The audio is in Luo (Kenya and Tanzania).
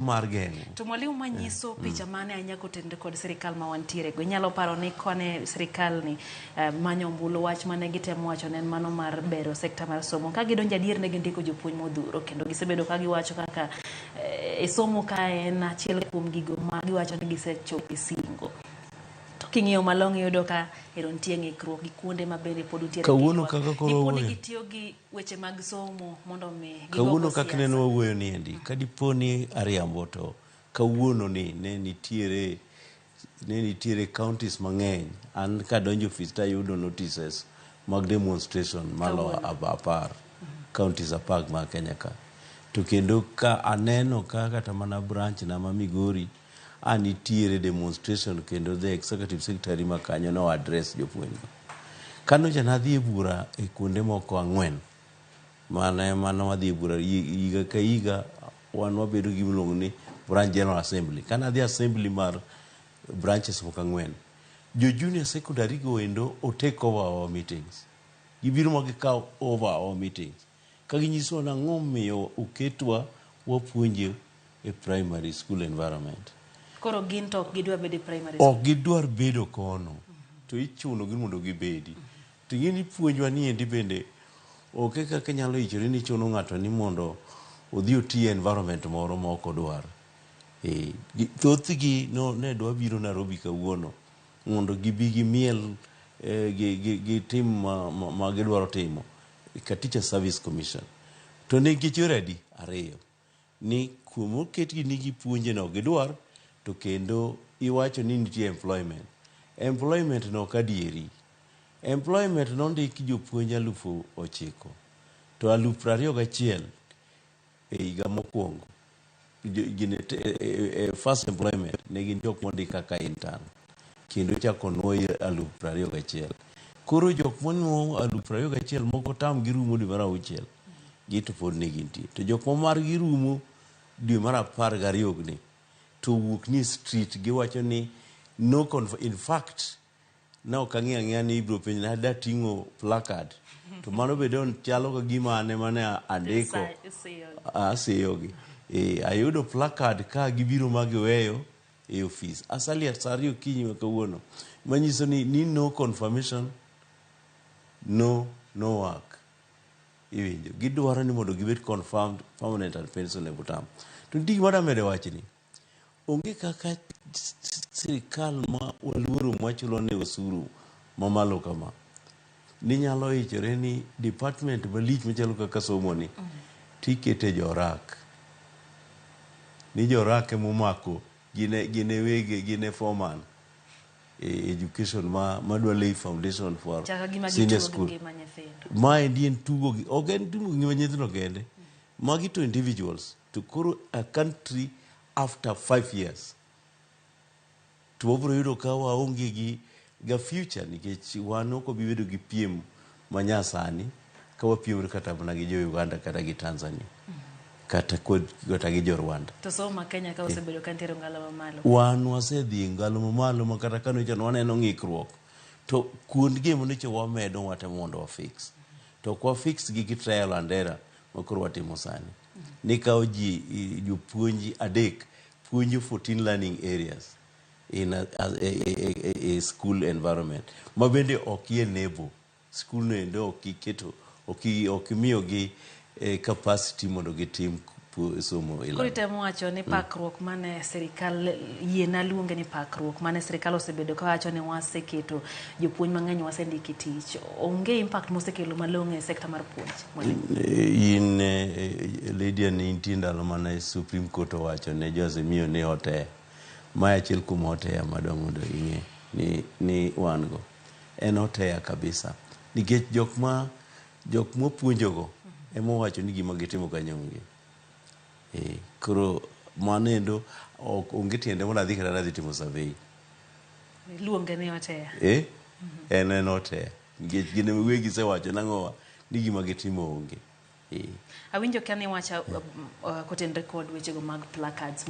mar geng'o. To mwalimu manyiso picha mane anyako tende kod sirikal ma wantiere go nyalo paro ni kone sirikal ni manyo ombulu wach mane gitemo wacho ne mano mar bero sekta mar somo ka gidonjo adier ne gindiko jopuonj modhuro kendo gisebedo ka giwacho kaka e somo ka en achiel kuom gigo ma giwacho ni gisechopo singo. King'iyo malong' yudo ka nitie ng'ikruok gi kuonde ma bende pod utiere kawuono kaka koro diponi gitiyo gi weche mag somo mondo mi kawuono kaka neno wawuoyo ni endi kadiponi ariambo to kawuono ni ne nitiere counties mang'eny an kadonjo ofis tayudo notices mag demonstration malo 10 counties 10 ma Kenya ka to kendo ka aneno ka kata mana branch na ma Migori nitiere demonstration kendo the executive secretary ma kanyo no address jopuonj kano janadhi e bura e kuonde moko 4 mano wadhi e bura higa ka higa wan wabedo gi miluongo ni branch general assembly kana dhi assembly mar branches moko 4 jo junior secondary go endo o take over our meetings gibiro ma gikaw over our meetings ka ginyiso na ng'omiyo oketwa wapuonje e primary school environment. Koro gin to gidwa bedo primary school. Ok gidwar bedo kono. To ichuno gi mondo gibedi. To gini puonjwa ni endi bende oke kaka nyalo ichore ni chuno ng'ato ni mondo odhi oti environment moro ma ok odwar. Thothgi ne dwa biro Nairobi kawuono mondo gibi gimiel gi tim ma gidwaro timo ka Teacher Service Commission. To ne gichore adi 2 ni kumo ketgi ni gipuonje no gidwar to kendo iwacho ni nitie employment no kadieri employment no ndiki jopuonj 9,000 to 21,000 e higa mokwongo first employment ne gin jok mondiki kaka intern kendo chako nuo 21,000 koro jok monuo 21,000 moko tam girumo dwe mar 6 gito pod ne gintie to jok mar girumo dwe mar 12 ni to wuok ni street giwacho ni no in fact na okang'ia ni ibro penj na da tingo placard to mano bedo chalo ka gima ane mane andiko aseyogi ayudo placard ka gibiro magiweyo e office asali asario kinyi kawuono manyiso ni no confirmation no work iwinjo gidwaro ni mondo gibet confirmed permanent and pensionable term to ndiki madamede wachni onge kaka sirikal ma waluoro mwachulo ne osuru mamalo kama ni nyalo ichore ni department malich machalo kaka somo ni tikete jorak ni jorak emomako gine wege gine foreman education madwa lay foundation for senior school ma endien tugo gi ogen tugo ngima nyithindo kende magi to individuals to koro a country after 5 years to wabro yudo ka waonge gi future nikech wan ok bibedo gi piem manyasani ka wapiem kata mana gi jo Uganda kata gi Tanzania kata gi jo Rwanda to somo Kenya ka osebedo ka ntero ngalo mamalo wan wasedhi ngalo mamalo ma kata kano chan waneno ng'ikruok to kuond gemo ne cho wamedo watemo mondo wa fix to kwa fix gi trial and error makoro watimo sani ni kao ji jopuonji 3 puonjo 14 learning areas in a school environment ma bende ok enable school no endo okiketo okimiyo gi capacity mondo gitim somo ila kuri temo wacho ni pakruok mane sirikal yiena luonge ni pakruok mane sirikal osebedo ka wacho ni waseketo jopuonj mang'eny wasendiki tich onge impact mosekelo malong'o e sekta mar puonj in Lydia ni intindalo mane Supreme Court owacho ne Josemiyo ne ote ma achiel kuom ote madongo mondo ing'e ni wan go en ote kabisa nikech jok mopuonjogo emo wacho ni gima gitimo kanyonge koro manendo onge tiende mondo adhi kata adhi timo survey luonge ni ote en ote nikech gine wegi sewacho nang'owa ni gima gitimo onge awinjo ka ni wacha kotenre kod wechego mag placards